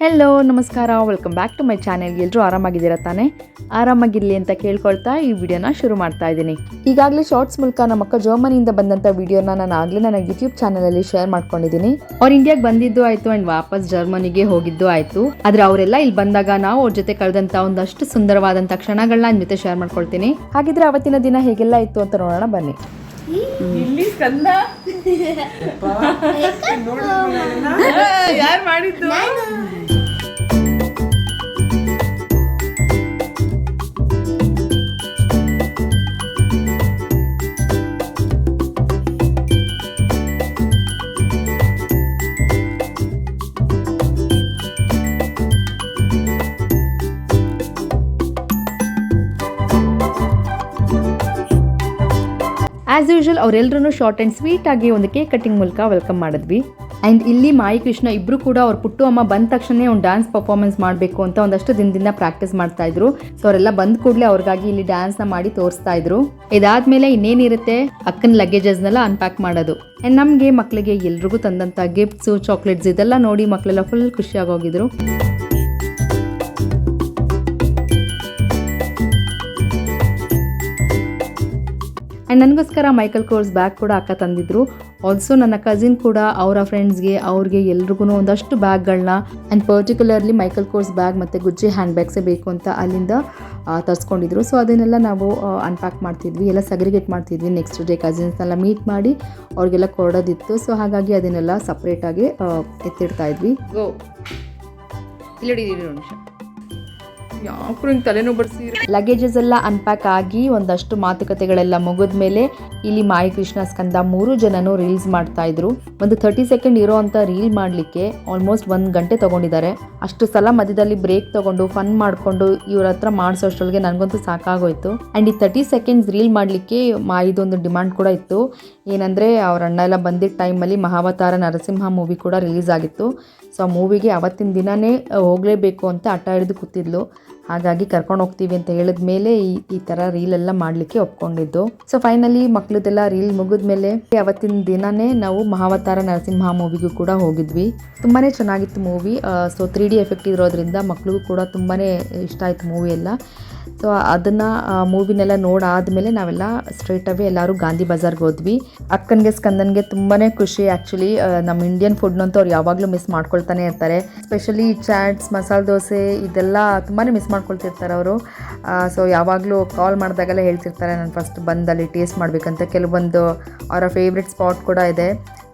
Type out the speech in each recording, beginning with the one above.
Hello ನಮಸ್ಕಾರ, welcome back to my channel. ಎಲ್ಲರೂ ಆರಾಮಾಗಿದ್ದೀರಾ ತಾನೇ? ಆರಾಮಾಗಿರಲಿ ಅಂತ ಕೇಳ್ಕೊಳ್ತಾ ಈ ವಿಡಿಯೋನ ಶುರು ಮಾಡ್ತಾ ಇದ್ದೀನಿ. ಈಗಾಗಲೇ ಶಾರ್ಟ್ಸ್ ಮೂಲಕ ನಮ್ಮ ಅಕ್ಕ ಜರ್ಮನಿಯಿಂದ ಬಂದಂಥ ವಿಡಿಯೋನ ನಾನು ಆಗಲೇ ನನ್ನ ಯೂಟ್ಯೂಬ್ ಚಾನಲಲ್ಲಿ ಶೇರ್ ಮಾಡ್ಕೊಂಡಿದ್ದೀನಿ. ಅವ್ರು ಇಂಡಿಯಾಗೆ ಬಂದಿದ್ದು ಆಯಿತು ಆ್ಯಂಡ್ ವಾಪಸ್ ಜರ್ಮನಿಗೆ ಹೋಗಿದ್ದು ಆಯಿತು. ಆದರೆ ಅವರೆಲ್ಲ ಇಲ್ಲಿ ಬಂದಾಗ ನಾವು ಅವ್ರ ಜೊತೆ ಕಳೆದಂಥ ಒಂದಷ್ಟು ಸುಂದರವಾದಂಥ ಕ್ಷಣಗಳನ್ನ ನಿಮ್ಮ ಜೊತೆ ಶೇರ್ ಮಾಡ್ಕೊಳ್ತೀನಿ. ಹಾಗಿದ್ರೆ ಅವತ್ತಿನ ದಿನ ಹೇಗೆಲ್ಲ ಇತ್ತು ಅಂತ ನೋಡೋಣ ಬನ್ನಿ. ಇಲ್ಲಿ ಕಂದ ಯಾರು ಮಾಡಿದ್ದು? ಆ್ಯಸ್ ಯೂಶುವಲ್ ಅವರೆಲ್ಲರೂ ಶಾರ್ಟ್ ಆ್ಯಂಡ್ ಸ್ವೀಟ್ ಆಗಿ ಒಂದು ಕೇಕ್ ಕಟ್ಟಿಂಗ್ ಮೂಲಕ ವೆಲ್ಕಮ್ ಮಾಡಿದ್ವಿ. ಆ್ಯಂಡ್ ಇಲ್ಲಿ ಮಾಯಿ ಕೃಷ್ಣ ಇಬ್ಬರು ಕೂಡ ಅವ್ರ ಪುಟ್ಟು ಅಮ್ಮ ಬಂದ ತಕ್ಷಣ ಒಂದು ಡ್ಯಾನ್ಸ್ ಪರ್ಫಾರ್ಮೆನ್ಸ್ ಮಾಡಬೇಕು ಅಂತ ಒಂದಷ್ಟು ದಿನದಿಂದ ಪ್ರಾಕ್ಟೀಸ್ ಮಾಡ್ತಾ ಇದ್ರು. ಸೊ ಅವರೆಲ್ಲ ಬಂದ ಕೂಡಲೇ ಅವ್ರಿಗಾಗಿ ಇಲ್ಲಿ ಡ್ಯಾನ್ಸ್ನ ಮಾಡಿ ತೋರಿಸ್ತಾ ಇದ್ರು. ಇದಾದ್ಮೇಲೆ ಇನ್ನೇನಿರುತ್ತೆ, ಅಕ್ಕನ ಲಗೇಜಸ್ನೆಲ್ಲ ಅನ್ಪ್ಯಾಕ್ ಮಾಡೋದು. ಆ್ಯಂಡ್ ನಮಗೆ ಮಕ್ಕಳಿಗೆ ಎಲ್ರಿಗೂ ತಂದಂಥ ಗಿಫ್ಟ್ಸು, ಚಾಕ್ಲೇಟ್ಸ್ ಇದೆಲ್ಲ ನೋಡಿ ಮಕ್ಕಳೆಲ್ಲ ಫುಲ್ ಖುಷಿಯಾಗೋಗಿದ್ರು. ಆ್ಯಂಡ್ ನನಗೋಸ್ಕರ ಮೈಕಲ್ ಕೋರ್ಸ್ ಬ್ಯಾಗ್ ಕೂಡ ಅಕ್ಕ ತಂದಿದ್ರು. ಆಲ್ಸೋ ನನ್ನ ಕಸಿನ್ ಕೂಡ ಅವರ ಫ್ರೆಂಡ್ಸ್ಗೆ ಅವ್ರಿಗೆ ಎಲ್ರಿಗೂ ಒಂದಷ್ಟು ಬ್ಯಾಗ್ಗಳನ್ನ and particularly Michael Kors bag ಮತ್ತು ಗುಜ್ಜಿ ಹ್ಯಾಂಡ್ ಬ್ಯಾಗ್ಸೇ ಬೇಕು ಅಂತ ಅಲ್ಲಿಂದ ತರಿಸ್ಕೊಂಡಿದ್ರು. ಸೊ ಅದನ್ನೆಲ್ಲ ನಾವು ಅನ್ಪ್ಯಾಕ್ ಮಾಡ್ತಿದ್ವಿ, ಎಲ್ಲ ಸಗ್ರಿಗೇಟ್ ಮಾಡ್ತಿದ್ವಿ. ನೆಕ್ಸ್ಟ್ ಡೇ ಕಸಿನ್ಸ್ನೆಲ್ಲ ಮೀಟ್ ಮಾಡಿ ಅವ್ರಿಗೆಲ್ಲ ಕೊಡೋದಿತ್ತು. ಸೊ ಹಾಗಾಗಿ ಅದನ್ನೆಲ್ಲ ಸಪ್ರೇಟಾಗಿ ಎತ್ತಿಡ್ತಾ ಇದ್ವಿ. ಲಗೇಜಸ್ ಎಲ್ಲ ಅನ್ಪ್ಯಾಕ್ ಆಗಿ ಒಂದಷ್ಟು ಮಾತುಕತೆಗಳೆಲ್ಲ ಮುಗಿದ ಮೇಲೆ ಇಲ್ಲಿ ಮಾಯಿ ಕೃಷ್ಣ ಸ್ಕಂದ 3 ಜನನು ರೀಲ್ಸ್ ಮಾಡ್ತಾ ಇದ್ರು. ಒಂದು 30 ಸೆಕೆಂಡ್ ಇರೋ ಅಂತ ರೀಲ್ ಮಾಡಲಿಕ್ಕೆ ಆಲ್ಮೋಸ್ಟ್ 1 ಗಂಟೆ ತಗೊಂಡಿದ್ದಾರೆ. ಅಷ್ಟು ಸಲ ಮಧ್ಯದಲ್ಲಿ ಬ್ರೇಕ್ ತಗೊಂಡು ಫನ್ ಮಾಡಿಕೊಂಡು ಇವ್ರ ಹತ್ರ ಮಾಡಿಸೋಷ್ಟೊಳಗೆ ನನಗಂತೂ ಸಾಕಾಗೋಯ್ತು. ಆ್ಯಂಡ್ ಈ 30 ಸೆಕೆಂಡ್ಸ್ ರೀಲ್ ಮಾಡಲಿಕ್ಕೆ ಮಾಯಿದೊಂದು ಡಿಮಾಂಡ್ ಕೂಡ ಇತ್ತು. ಏನಂದರೆ ಅವ್ರ ಅಣ್ಣ ಎಲ್ಲ ಬಂದಿದ್ದ ಟೈಮಲ್ಲಿ ಮಹಾವತಾರ ನರಸಿಂಹ ಮೂವಿ ಕೂಡ ರಿಲೀಸ್ ಆಗಿತ್ತು. ಸೊ ಆ ಮೂವಿಗೆ ಅವತ್ತಿನ ದಿನವೇ ಹೋಗಲೇಬೇಕು ಅಂತ ಹಠ ಹಿಡಿದು ಕೂತಿದ್ಲು. ಹಾಗಾಗಿ ಕರ್ಕೊಂಡು ಹೋಗ್ತೀವಿ ಅಂತ ಹೇಳಿದ ಮೇಲೆ ಈ ಥರ ರೀಲೆಲ್ಲ ಮಾಡಲಿಕ್ಕೆ ಒಪ್ಕೊಂಡಿದ್ದು. ಸೊ ಫೈನಲಿ ಮಕ್ಳದೆಲ್ಲ ರೀಲ್ ಮುಗಿದ್ಮೇಲೆ ಅವತ್ತಿನ ದಿನವೇ ನಾವು ಮಹಾವತಾರ ನರಸಿಂಹ ಮೂವಿಗೂ ಕೂಡ ಹೋಗಿದ್ವಿ. ತುಂಬಾ ಚೆನ್ನಾಗಿತ್ತು ಮೂವಿ. ಸೊ 3D ಎಫೆಕ್ಟ್ ಇರೋದ್ರಿಂದ ಮಕ್ಳಿಗೂ ಕೂಡ ತುಂಬಾ ಇಷ್ಟ ಆಯಿತು ಮೂವಿ ಎಲ್ಲ. ಸೊ ಅದನ್ನು ಮೂವಿನೆಲ್ಲ ನೋಡಾದ್ಮೇಲೆ ನಾವೆಲ್ಲ ಸ್ಟ್ರೈಟ್ ಅವೇ ಎಲ್ಲರೂ ಗಾಂಧಿ ಬಜಾರ್ಗೆ ಹೋದ್ವಿ. ಅಕ್ಕನಿಗೆ ಸ್ಕಂದನ್ಗೆ ತುಂಬಾ ಖುಷಿ. ಆ್ಯಕ್ಚುಲಿ ನಮ್ಮ ಇಂಡಿಯನ್ ಫುಡ್ನಂತೂ ಅವ್ರು ಯಾವಾಗಲೂ ಮಿಸ್ ಮಾಡ್ಕೊಳ್ತಾನೆ ಇರ್ತಾರೆ. ಸ್ಪೆಷಲಿ ಚಾಟ್ಸ್, ಮಸಾಲೆ ದೋಸೆ ಇದೆಲ್ಲ ತುಂಬಾ ಮಿಸ್ ಮಾಡ್ಕೊಳ್ತಿರ್ತಾರೆ ಅವರು. ಸೊ ಯಾವಾಗಲೂ ಕಾಲ್ ಮಾಡಿದಾಗೆಲ್ಲ ಹೇಳ್ತಿರ್ತಾರೆ ನಾನು ಫಸ್ಟ್ ಬಂದಲ್ಲಿ ಟೇಸ್ಟ್ ಮಾಡಬೇಕಂತ. ಕೆಲವೊಂದು ಅವರ ಫೇವ್ರೆಟ್ ಸ್ಪಾಟ್ ಕೂಡ ಇದೆ.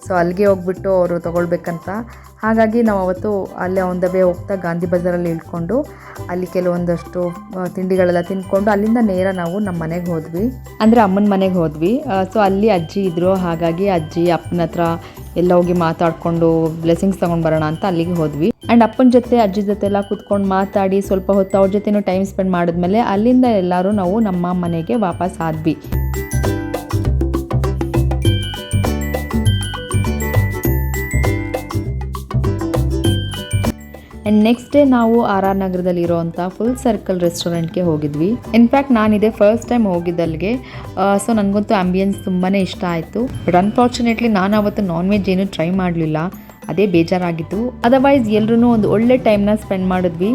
ಸೊ ಅಲ್ಲಿಗೆ ಹೋಗ್ಬಿಟ್ಟು ಅವರು ತೊಗೊಳ್ಬೇಕಂತ. ಹಾಗಾಗಿ ನಾವು ಅವತ್ತು ಅಲ್ಲೇ ಆನ್ ದ ವೇ ಹೋಗ್ತಾ ಗಾಂಧಿ ಬಜಾರಲ್ಲಿ ಇಳ್ಕೊಂಡು ಅಲ್ಲಿ ಕೆಲವೊಂದಷ್ಟು ತಿಂಡಿಗಳೆಲ್ಲ ತಿಂದ್ಕೊಂಡು ಅಲ್ಲಿಂದ ನೇರ ನಾವು ನಮ್ಮ ಮನೆಗೆ ಹೋದ್ವಿ, ಅಂದರೆ ಅಮ್ಮನ ಮನೆಗೆ ಹೋದ್ವಿ. ಸೊ ಅಲ್ಲಿ ಅಜ್ಜಿ ಇದ್ದರು. ಹಾಗಾಗಿ ಅಜ್ಜಿ ಅಪ್ಪನ ಹತ್ರ ಎಲ್ಲ ಹೋಗಿ ಮಾತಾಡಿಕೊಂಡು ಬ್ಲೆಸ್ಸಿಂಗ್ಸ್ ತೊಗೊಂಡು ಬರೋಣ ಅಂತ ಅಲ್ಲಿಗೆ ಹೋದ್ವಿ. ಆ್ಯಂಡ್ ಅಪ್ಪನ ಜೊತೆ ಅಜ್ಜಿ ಜೊತೆ ಎಲ್ಲ ಕೂತ್ಕೊಂಡು ಮಾತಾಡಿ ಸ್ವಲ್ಪ ಹೊತ್ತು ಅವ್ರ ಜೊತೆನೂ ಟೈಮ್ ಸ್ಪೆಂಡ್ ಮಾಡಿದ್ಮೇಲೆ ಅಲ್ಲಿಂದ ಎಲ್ಲರೂ ನಾವು ನಮ್ಮ ಮನೆಗೆ ವಾಪಸ್ ಆದ್ವಿ. ಆ್ಯಂಡ್ ನೆಕ್ಸ್ಟ್ ಡೇ ನಾವು RR ನಗರದಲ್ಲಿರೋವಂಥ ಫುಲ್ ಸರ್ಕಲ್ ರೆಸ್ಟೋರೆಂಟ್ಗೆ ಹೋಗಿದ್ವಿ. ಇನ್ಫ್ಯಾಕ್ಟ್ ನಾನಿದೆ ಫಸ್ಟ್ ಟೈಮ್ ಹೋಗಿದ್ದಲ್ಲಿಗೆ. ಸೊ ನನಗಂತೂ ಆಂಬಿಯನ್ಸ್ ತುಂಬಾ ಇಷ್ಟ ಆಯಿತು. ಬಟ್ ಅನ್ಫಾರ್ಚುನೇಟ್ಲಿ ನಾನು ಅವತ್ತು ನಾನ್ ವೆಜ್ ಏನೂ ಟ್ರೈ ಮಾಡಲಿಲ್ಲ, ಅದೇ ಬೇಜಾರಾಗಿತ್ತು. ಅದರ್ವೈಸ್ ಎಲ್ಲರೂ ಒಂದು ಒಳ್ಳೆ ಟೈಮ್ನ ಸ್ಪೆಂಡ್ ಮಾಡಿದ್ವಿ.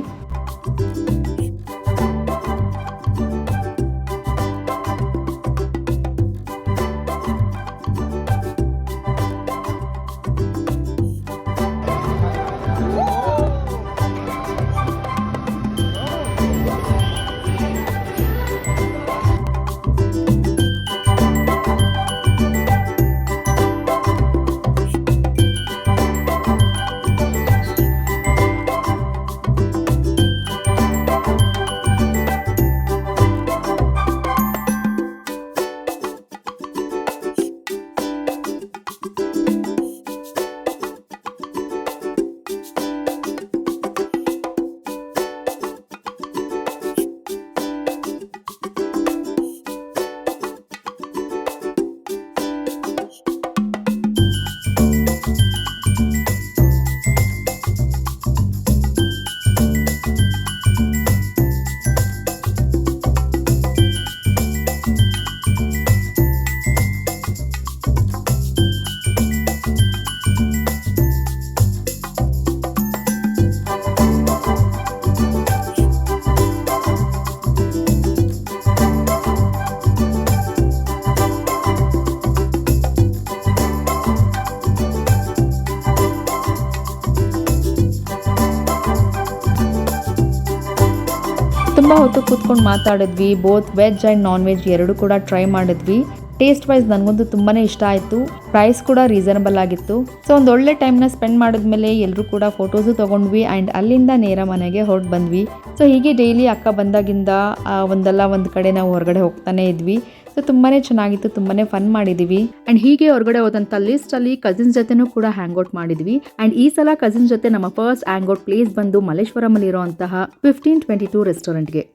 ತುಂಬ ಹೊತ್ತು ಕೂತ್ಕೊಂಡು ಮಾತಾಡಿದ್ವಿ. Both veg and non veg ಎರಡು ಕೂಡ ಟ್ರೈ ಮಾಡಿದ್ವಿ. ಟೇಸ್ಟ್ ವೈಸ್ ನನಗಂತೂ ತುಂಬಾ ಇಷ್ಟ ಆಯಿತು. ಪ್ರೈಸ್ ಕೂಡ ರೀಸನಬಲ್ ಆಗಿತ್ತು. ಸೊ ಒಂದು ಒಳ್ಳೆ ಟೈಮ್ನ ಸ್ಪೆಂಡ್ ಮಾಡಿದ್ಮೇಲೆ ಎಲ್ಲರೂ ಕೂಡ ಫೋಟೋಸು ತೊಗೊಂಡ್ವಿ ಆ್ಯಂಡ್ ಅಲ್ಲಿಂದ ನೇರ ಮನೆಗೆ ಹೊರಟು ಬಂದ್ವಿ. ಸೊ ಹೀಗೆ ಡೈಲಿ ಅಕ್ಕ ಬಂದಾಗಿಂದ ಒಂದಲ್ಲ ಒಂದು ಕಡೆ ನಾವು ಹೊರಗಡೆ ಹೋಗ್ತಾನೆ ಇದ್ವಿ. ಸೊ ತುಂಬಾ ಚೆನ್ನಾಗಿತ್ತು, ತುಂಬಾ ಫನ್ ಮಾಡಿದ್ವಿ. ಆ್ಯಂಡ್ ಹೀಗೆ ಹೊರಗಡೆ ಹೋದಂಥ ಲಿಸ್ಟಲ್ಲಿ ಕಸಿನ್ಸ್ ಜೊತೆನೂ ಕೂಡ ಹ್ಯಾಂಗ್ ಔಟ್ ಮಾಡಿದ್ವಿ. ಆ್ಯಂಡ್ ಈ ಸಲ ಕಸಿನ್ಸ್ ಜೊತೆ ನಮ್ಮ ಫಸ್ಟ್ ಹ್ಯಾಂಗ್ ಔಟ್ ಪ್ಲೇಸ್ ಬಂದು ಮಲ್ಲೇಶ್ವರಮಲ್ಲಿ ಇರುವಂತಹ 1522 ರೆಸ್ಟೋರೆಂಟ್ಗೆ.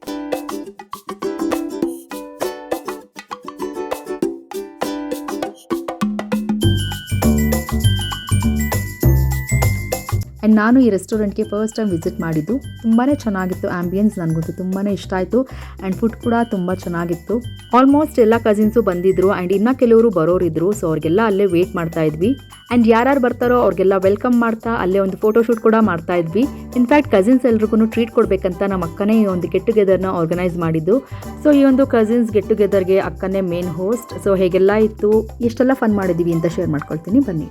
ಆ್ಯಂಡ್ ನಾನು ಈ ರೆಸ್ಟೋರೆಂಟ್ಗೆ ಫಸ್ಟ್ ಟೈಮ್ ವಿಸಿಟ್ ಮಾಡಿದ್ದು. ತುಂಬಾ ಚೆನ್ನಾಗಿತ್ತು. ಆ್ಯಂಬಿಯನ್ಸ್ ನನಗಂತೂ ತುಂಬಾ ಇಷ್ಟ ಆಯಿತು. ಆ್ಯಂಡ್ ಫುಡ್ ಕೂಡ ತುಂಬ ಚೆನ್ನಾಗಿತ್ತು. ಆಲ್ಮೋಸ್ಟ್ ಎಲ್ಲ ಕಸಿನ್ಸು ಬಂದಿದ್ದರು ಆ್ಯಂಡ್ ಇನ್ನೂ ಕೆಲವರು ಬರೋರಿದ್ರು. ಸೊ ಅವ್ರಿಗೆಲ್ಲ ಅಲ್ಲೇ ವೇಟ್ ಮಾಡ್ತಾ ಇದ್ವಿ. ಆ್ಯಂಡ್ ಯಾರ್ಯಾರು ಬರ್ತಾರೋ ಅವ್ರಿಗೆಲ್ಲ ವೆಲ್ಕಮ್ ಮಾಡ್ತಾ ಅಲ್ಲೇ ಒಂದು ಫೋಟೋಶೂಟ್ ಕೂಡ ಮಾಡ್ತಾ ಇದ್ವಿ. ಇನ್ಫ್ಯಾಕ್ಟ್ ಕಸಿನ್ಸ್ ಎಲ್ರಿಗೂ ಟ್ರೀಟ್ ಕೊಡಬೇಕಂತ ನಮ್ಮ ಅಕ್ಕನೇ ಈ ಒಂದು ಗೆಟ್ ಟುಗೆದರ್ನ ಆರ್ಗನೈಸ್ ಮಾಡಿದ್ದು. ಸೊ ಈ ಒಂದು ಕಸಿನ್ಸ್ ಗೆಟ್ ಟುಗೆದರ್ಗೆ ಅಕ್ಕನೇ ಮೇನ್ ಹೋಸ್ಟ್. ಸೊ ಹೇಗೆಲ್ಲ ಇತ್ತು, ಎಷ್ಟೆಲ್ಲ ಫನ್ ಮಾಡಿದ್ದೀವಿ ಅಂತ ಶೇರ್ ಮಾಡ್ಕೊಳ್ತೀನಿ, ಬನ್ನಿ.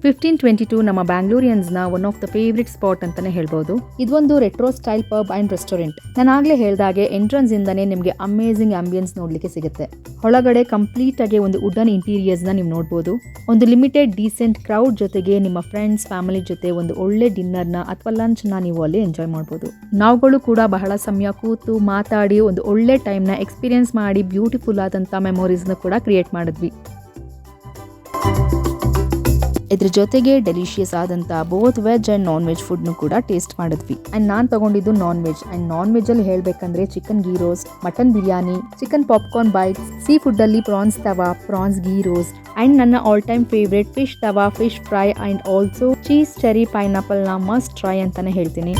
ಫಿಫ್ಟೀನ್ 22 ನಮ್ಮ ಬ್ಯಾಂಗ್ಳೂರಿಯನ್ಸ್ನ one of the favourite spot ಅಂತಾನೆ ಹೇಳ್ಬೋದು. ಇದೊಂದು retro style pub and restaurant. ನಾನು ಆಗಲೇ ಹೇಳಿದಾಗೆ ಎಂಟ್ರೆನ್ಸ್ ಇಂದಾನೆ ನಿಮಗೆ ಅಮೇಸಿಂಗ್ ಆಂಬಿಯನ್ಸ್ ನೋಡಲಿಕ್ಕೆ ಸಿಗುತ್ತೆ. ಒಳಗಡೆ ಕಂಪ್ಲೀಟ್ ಆಗಿ ಒಂದು ವುಡನ್ ಇಂಟೀರಿಯರ್ಸ್ನ ನೀವು ನೋಡ್ಬೋದು. ಒಂದು ಲಿಮಿಟೆಡ್ ಡೀಸೆಂಟ್ ಕ್ರೌಡ್ ಜೊತೆಗೆ ನಿಮ್ಮ ಫ್ರೆಂಡ್ಸ್ ಫ್ಯಾಮಿಲಿ ಜೊತೆ ಒಂದು ಒಳ್ಳೆ ಡಿನ್ನರ್ನ ಅಥವಾ ಲಂಚ್ನ ನೀವು ಅಲ್ಲಿ ಎಂಜಾಯ್ ಮಾಡ್ಬೋದು. ನಾವುಗಳು ಕೂಡ ಬಹಳ ಸಮಯ ಕೂತು ಮಾತಾಡಿ ಒಂದು ಒಳ್ಳೆ ಟೈಮ್ನ ಎಕ್ಸ್ಪೀರಿಯನ್ಸ್ ಮಾಡಿ ಬ್ಯೂಟಿಫುಲ್ ಆದಂಥ ಮೆಮೊರೀಸ್ನ ಕೂಡ ಕ್ರಿಯೇಟ್ ಮಾಡಿದ್ವಿ. ಇದ್ರ ಜೊತೆಗೆ ಡೆಲಿಷಿಯಸ್ ಆದಂಥ both veg and non veg ಫುಡ್ನು ಕೂಡ ಟೇಸ್ಟ್ ಮಾಡಿದ್ವಿ. ಆ್ಯಂಡ್ ನಾನು ತಗೊಂಡಿದ್ದು ನಾನ್ ವೆಜ್. ಆ್ಯಂಡ್ ನಾನ್ ವೆಜ್ಜಲ್ಲಿ ಹೇಳಬೇಕಂದ್ರೆ chicken ghee roast, mutton biryani, chicken popcorn bites, sea ಫುಡ್ಡಲ್ಲಿ prawns tawa, prawns ghee roast and ನನ್ನ all time favourite fish tawa, fish fry and also cheese cherry ಪೈನಾಪಲ್ನ ಮಸ್ಟ್ ಟ್ರೈ ಅಂತಾನೆ ಹೇಳ್ತೀನಿ.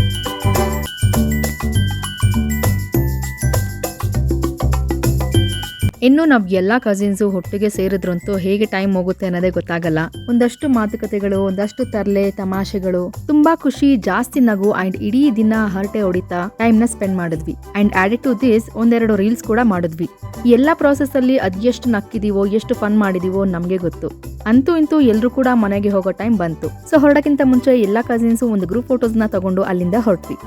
ಇನ್ನು ನಾವು ಎಲ್ಲ ಕಸಿನ್ಸು ಒಟ್ಟಿಗೆ ಸೇರಿದ್ರಂತೂ ಹೇಗೆ ಟೈಮ್ ಹೋಗುತ್ತೆ ಅನ್ನೋದೇ ಗೊತ್ತಾಗಲ್ಲ. ಒಂದಷ್ಟು ಮಾತುಕತೆಗಳು, ಒಂದಷ್ಟು ತರ್ಲೆ ತಮಾಷೆಗಳು, ತುಂಬಾ ಖುಷಿ, ಜಾಸ್ತಿ ನಗು ಆ್ಯಂಡ್ ಇಡೀ ದಿನ ಹರಟೆ ಹೊಡಿತಾ ಟೈಮ್ನ ಸ್ಪೆಂಡ್ ಮಾಡಿದ್ವಿ. ಆ್ಯಂಡ್ ಆಡೆಡ್ ಟು ದಿಸ್ ಒಂದೆರಡು ರೀಲ್ಸ್ ಕೂಡ ಮಾಡಿದ್ವಿ. ಈ ಎಲ್ಲ ಪ್ರಾಸೆಸ್ ಅಲ್ಲಿ ಎಷ್ಟು ನಕ್ಕಿದೀವೋ, ಎಷ್ಟು ಫನ್ ಮಾಡಿದೀವೋ ನಮಗೆ ಗೊತ್ತು. ಅಂತೂ ಇಂತೂ ಎಲ್ಲರೂ ಕೂಡ ಮನೆಗೆ ಹೋಗೋ ಟೈಮ್ ಬಂತು. ಸೊ ಹೊರಡಕ್ಕಿಂತ ಮುಂಚೆ ಎಲ್ಲ ಕಸಿನ್ಸು ಒಂದು ಗ್ರೂಪ್ ಫೋಟೋಸ್ನ ತಗೊಂಡು ಅಲ್ಲಿಂದ ಹೊರಟ್ವಿ.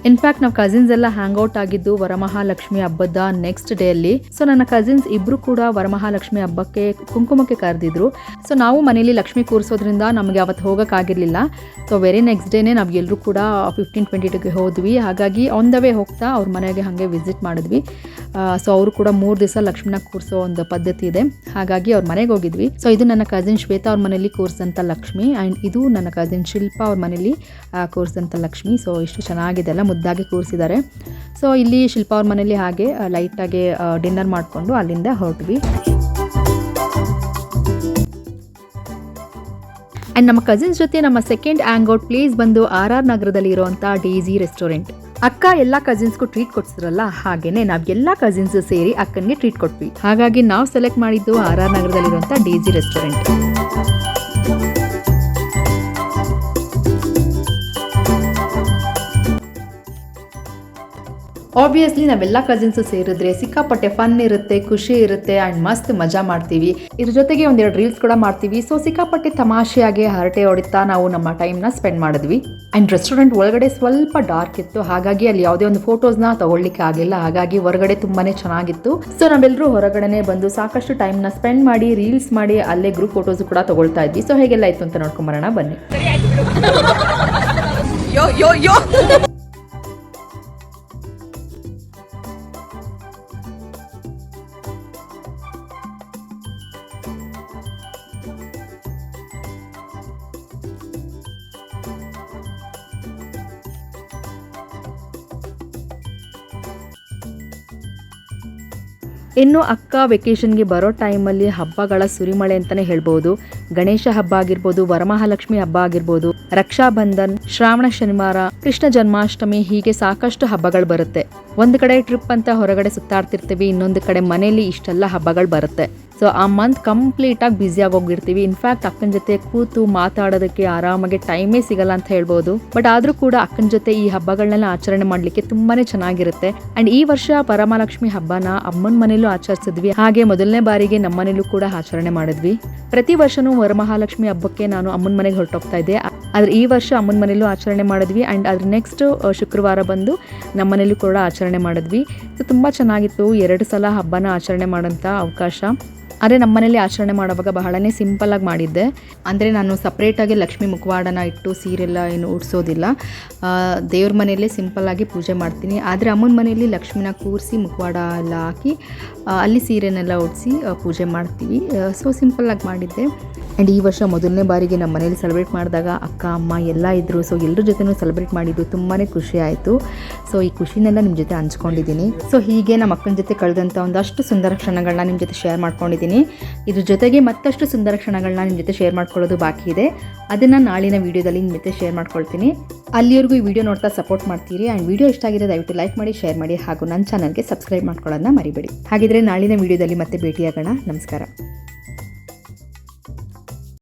ಇನ್ಫ್ಯಾಕ್ಟ್ ನಾವು ಕಸಿನ್ಸ್ ಎಲ್ಲ ಹ್ಯಾಂಗ್ ಔಟ್ ಆಗಿದ್ದು ವರಮಹಾಲಕ್ಷ್ಮಿ ಹಬ್ಬದ ನೆಕ್ಸ್ಟ್ ಡೇ ಅಲ್ಲಿ. ಸೊ ನನ್ನ ಕಸಿನ್ಸ್ ಇಬ್ರು ಕೂಡ ವರಮಹಾಲಕ್ಷ್ಮಿ ಹಬ್ಬಕ್ಕೆ ಕುಂಕುಮಕ್ಕೆ ಕರೆದಿದ್ರು. ಸೊ ನಾವು ಮನೇಲಿ ಲಕ್ಷ್ಮಿ ಕೂರಿಸೋದ್ರಿಂದ ನಮಗೆ ಅವತ್ತು ಹೋಗೋಕ್ಕಾಗಿರ್ಲಿಲ್ಲ. ಸೊ ವೆರಿ ನೆಕ್ಸ್ಟ್ ಡೇನೆ ನಾವು ಎಲ್ಲರೂ ಕೂಡ 1522ಗೆ ಹೋದ್ವಿ. ಹಾಗಾಗಿ ಆನ್ ದ ವೇ ಹೋಗ್ತಾ ಅವ್ರ ಮನೆಗೆ ಹಾಗೆ ವಿಸಿಟ್ ಮಾಡಿದ್ವಿ. ಸೊ ಅವರು ಕೂಡ 3 ದಿವಸ ಲಕ್ಷ್ಮಿನ ಕೂರಿಸೋ ಒಂದು ಪದ್ಧತಿ ಇದೆ. ಹಾಗಾಗಿ ಅವ್ರ ಮನೆಗೆ ಹೋಗಿದ್ವಿ. ಸೊ ಇದು ನನ್ನ ಕಸಿನ್ ಶ್ವೇತಾ ಅವ್ರ ಮನೇಲಿ ಕೂರಿಸಿದಂಥ ಲಕ್ಷ್ಮಿ ಆ್ಯಂಡ್ ಇದು ನನ್ನ ಕಸಿನ್ ಶಿಲ್ಪಾ ಅವ್ರ ಮನೇಲಿ ಕೂರಿಸಿದಂಥ ಲಕ್ಷ್ಮಿ. ಸೊ ಇಷ್ಟು ಚೆನ್ನಾಗಿದೆ, ಎಲ್ಲ ಮುದ್ದಾಗಿ ಕೂರಿಸಿದ್ದಾರೆ. ಸೊ ಇಲ್ಲಿ ಶಿಲ್ಪಾ ಅವ್ರ ಮನೇಲಿ ಹಾಗೆ ಲೈಟಾಗಿ ಡಿನ್ನರ್ ಮಾಡಿಕೊಂಡು ಅಲ್ಲಿಂದ ಹೊರಟ್ವಿ. ಆ್ಯಂಡ್ ನಮ್ಮ ಕಸಿನ್ಸ್ ಜೊತೆ ನಮ್ಮ ಸೆಕೆಂಡ್ ಹ್ಯಾಂಗ್ ಔಟ್ ಪ್ಲೇಸ್ ಬಂದು RR ನಗರದಲ್ಲಿ ಇರುವಂಥ ಡೇಸಿ ರೆಸ್ಟೋರೆಂಟ್. ಅಕ್ಕ ಎಲ್ಲ ಕಸಿನ್ಸ್ಗೂ ಟ್ರೀಟ್ ಕೊಡ್ಸಿದ್ರಲ್ಲ, ಹಾಗೇನೆ ನಾವ್ ಎಲ್ಲ ಕಸಿನ್ಸ್ ಸೇರಿ ಅಕ್ಕನಿಗೆ ಟ್ರೀಟ್ ಕೊಟ್ವಿ. ಹಾಗಾಗಿ ನಾವು ಸೆಲೆಕ್ಟ್ ಮಾಡಿದ್ದು RR ನಗರದಲ್ಲಿರುವಂಥ ಡೇಸಿ ರೆಸ್ಟೋರೆಂಟ್. ಆಬ್ವಿಯಸ್ಲಿ ನಾವೆಲ್ಲ ಕಸಿನ್ಸ್ ಸೇರಿದ್ರೆ ಸಿಕ್ಕಾಪಟ್ಟೆ ಫನ್ ಇರುತ್ತೆ, ಖುಷಿ ಇರುತ್ತೆ ಆ್ಯಂಡ್ ಮಸ್ತ್ ಮಜಾ ಮಾಡ್ತೀವಿ. ಇದ್ರ ಜೊತೆಗೆ ಒಂದೆರಡು ರೀಲ್ಸ್ ಕೂಡ ಮಾಡ್ತೀವಿ. ಸೊ ಸಿಕ್ಕಾಪಟ್ಟೆ ತಮಾಷೆಯಾಗಿ ಹರಟೆ ಹೊಡಿತಾ ನಾವು ನಮ್ಮ ಟೈಮ್ನ ಸ್ಪೆಂಡ್ ಮಾಡಿದ್ವಿ. ಆ್ಯಂಡ್ ರೆಸ್ಟೋರೆಂಟ್ ಒಳಗಡೆ ಸ್ವಲ್ಪ ಡಾರ್ಕ್ ಇತ್ತು, ಹಾಗಾಗಿ ಅಲ್ಲಿ ಯಾವುದೇ ಒಂದು ಫೋಟೋಸ್ನ ತಗೊಳ್ಳಿಕ್ಕೆ ಆಗಲಿಲ್ಲ. ಹಾಗಾಗಿ ಹೊರಗಡೆ ತುಂಬಾನೇ ಚೆನ್ನಾಗಿತ್ತು. ಸೊ ನಾವೆಲ್ಲರೂ ಹೊರಗಡೆನೆ ಬಂದು ಸಾಕಷ್ಟು ಟೈಮ್ನ ಸ್ಪೆಂಡ್ ಮಾಡಿ ರೀಲ್ಸ್ ಮಾಡಿ ಅಲ್ಲೇ ಗ್ರೂಪ್ ಫೋಟೋಸ್ ಕೂಡ ತಗೊಳ್ತಾ ಇದ್ವಿ. ಸೊ ಹೇಗೆಲ್ಲ ಇತ್ತು ಅಂತ ನೋಡ್ಕೊಂಬರೋಣ ಬನ್ನಿ. ಇನ್ನು ಅಕ್ಕ ವೆಕೇಷನ್ಗೆ ಬರೋ ಟೈಮಲ್ಲಿ ಹಬ್ಬಗಳ ಸುರಿಮಳೆ ಅಂತಲೇ ಹೇಳ್ಬೋದು. ಗಣೇಶ ಹಬ್ಬ ಆಗಿರ್ಬೋದು, ವರಮಹಾಲಕ್ಷ್ಮಿ ಹಬ್ಬ ಆಗಿರ್ಬೋದು, ರಕ್ಷಾಬಂಧನ್, ಶ್ರಾವಣ ಶನಿವಾರ, ಕೃಷ್ಣ ಜನ್ಮಾಷ್ಟಮಿ, ಹೀಗೆ ಸಾಕಷ್ಟು ಹಬ್ಬಗಳು ಬರುತ್ತೆ. ಒಂದು ಕಡೆ ಟ್ರಿಪ್ ಅಂತ ಹೊರಗಡೆ ಸುತ್ತಾಡ್ತಿರ್ತೀವಿ, ಇನ್ನೊಂದು ಕಡೆ ಮನೇಲಿ ಇಷ್ಟೆಲ್ಲ ಹಬ್ಬಗಳು ಬರುತ್ತೆ. ಸೊ ಆ ಮಂತ್ ಕಂಪ್ಲೀಟಾಗಿ ಬ್ಯುಸಿಯಾಗಿ ಹೋಗಿರ್ತೀವಿ. ಇನ್ಫ್ಯಾಕ್ಟ್ ಅಕ್ಕನ ಜೊತೆ ಕೂತು ಮಾತಾಡೋದಕ್ಕೆ ಆರಾಮಾಗಿ ಟೈಮೇ ಸಿಗಲ್ಲ ಅಂತ ಹೇಳ್ಬೋದು. ಬಟ್ ಆದರೂ ಕೂಡ ಅಕ್ಕನ ಜೊತೆ ಈ ಹಬ್ಬಗಳನ್ನೆಲ್ಲ ಆಚರಣೆ ಮಾಡಲಿಕ್ಕೆ ತುಂಬಾ ಚೆನ್ನಾಗಿರುತ್ತೆ. ಆ್ಯಂಡ್ ಈ ವರ್ಷ ವರಮಹಾಲಕ್ಷ್ಮಿ ಹಬ್ಬನ ಅಮ್ಮನ ಮನೇಲೂ ಆಚರಿಸಿದ್ವಿ, ಹಾಗೆ ಮೊದಲನೇ ಬಾರಿಗೆ ನಮ್ಮ ಮನೇಲೂ ಕೂಡ ಆಚರಣೆ ಮಾಡಿದ್ವಿ. ಪ್ರತಿ ವರ್ಷನೂ ವರಮಹಾಲಕ್ಷ್ಮಿ ಹಬ್ಬಕ್ಕೆ ನಾನು ಅಮ್ಮನ ಮನೆಗೆ ಹೊರಟೋಗ್ತಾ ಇದ್ದೆ. ಆದರೆ ಈ ವರ್ಷ ಅಮ್ಮನ ಮನೇಲೂ ಆಚರಣೆ ಮಾಡಿದ್ವಿ. ಆ್ಯಂಡ್ ಅದ್ರ ನೆಕ್ಸ್ಟ್ ಶುಕ್ರವಾರ ಬಂದು ನಮ್ಮ ಮನೇಲೂ ಕೂಡ ಆಚರಣೆ ಮಾಡಿದ್ವಿ. ಸೊ ತುಂಬ ಚೆನ್ನಾಗಿತ್ತು 2 ಸಲ ಹಬ್ಬನ ಆಚರಣೆ ಮಾಡೋಂಥ ಅವಕಾಶ. ಆದರೆ ನಮ್ಮ ಮನೇಲಿ ಆಚರಣೆ ಮಾಡುವಾಗ ಬಹಳನೇ ಸಿಂಪಲ್ಲಾಗಿ ಮಾಡಿದ್ದೆ. ಅಂದರೆ ನಾನು ಸಪ್ರೇಟಾಗಿ ಲಕ್ಷ್ಮೀ ಮುಖವಾಡನ ಇಟ್ಟು ಸೀರೆಲ್ಲ ಏನು ಉಡ್ಸೋದಿಲ್ಲ, ದೇವ್ರ ಮನೆಯಲ್ಲೇ ಸಿಂಪಲ್ಲಾಗಿ ಪೂಜೆ ಮಾಡ್ತೀನಿ. ಆದರೆ ಅಮ್ಮನ ಮನೆಯಲ್ಲಿ ಲಕ್ಷ್ಮಿನ ಕೂರಿಸಿ ಮುಖವಾಡ ಎಲ್ಲ ಹಾಕಿ ಅಲ್ಲಿ ಸೀರೆನೆಲ್ಲ ಉಡಿಸಿ ಪೂಜೆ ಮಾಡ್ತೀವಿ. ಸೊ ಸಿಂಪಲ್ಲಾಗಿ ಮಾಡಿದ್ದೆ. ಆ್ಯಂಡ್ ಈ ವರ್ಷ ಮೊದಲನೇ ಬಾರಿಗೆ ನಮ್ಮ ಮನೇಲಿ ಸೆಲೆಬ್ರೇಟ್ ಮಾಡಿದಾಗ ಅಕ್ಕ ಅಮ್ಮ ಎಲ್ಲ ಇದ್ದರು. ಸೊ ಎಲ್ಲರ ಜೊತೆನೂ ಸೆಲೆಬ್ರೇಟ್ ಮಾಡಿದ್ದು ತುಂಬಾ ಖುಷಿ ಆಯಿತು. ಸೊ ಈ ಖುಷಿನೆಲ್ಲ ನಿಮ್ಮ ಜೊತೆ ಹಂಚ್ಕೊಂಡಿದ್ದೀನಿ. ಸೊ ಹೀಗೆ ನಮ್ಮ ಅಕ್ಕನ ಜೊತೆ ಕಳೆದಂಥ ಒಂದಷ್ಟು ಸುಂದರ ಕ್ಷಣಗಳನ್ನ ನಿಮ್ಮ ಜೊತೆ ಶೇರ್ ಮಾಡ್ಕೊಂಡಿದ್ದೀನಿ. ಇದ್ರ ಜೊತೆಗೆ ಮತ್ತಷ್ಟು ಸುಂದರ ಕ್ಷಣಗಳನ್ನ ನಿಮ್ಮ ಜೊತೆ ಶೇರ್ ಮಾಡ್ಕೊಳ್ಳೋದು ಬಾಕಿ ಇದೆ. ಅದನ್ನು ನಾಳಿನ ವೀಡಿಯೋದಲ್ಲಿ ನಿಮ್ಮ ಜೊತೆ ಶೇರ್ ಮಾಡ್ಕೊಳ್ತೀನಿ. ಅಲ್ಲಿವರೆಗೂ ಈ ವಿಡಿಯೋ ನೋಡ್ತಾ ಸಪೋರ್ಟ್ ಮಾಡ್ತೀರಿ. ಆ್ಯಂಡ್ ವಿಡಿಯೋ ಇಷ್ಟ ಆಗಿದೆ ದಯವಿಟ್ಟು ಲೈಕ್ ಮಾಡಿ, ಶೇರ್ ಮಾಡಿ, ಹಾಗೂ ನನ್ನ ಚಾನಲ್ಗೆ ಸಬ್ಸ್ಕ್ರೈಬ್ ಮಾಡ್ಕೊಳ್ಳೋದನ್ನ ಮರಿಬೇಡಿ. ಹಾಗಿದ್ರೆ ನಾಳಿನ ವೀಡಿಯೋದಲ್ಲಿ ಮತ್ತೆ ಭೇಟಿಯಾಗೋಣ. ನಮಸ್ಕಾರ.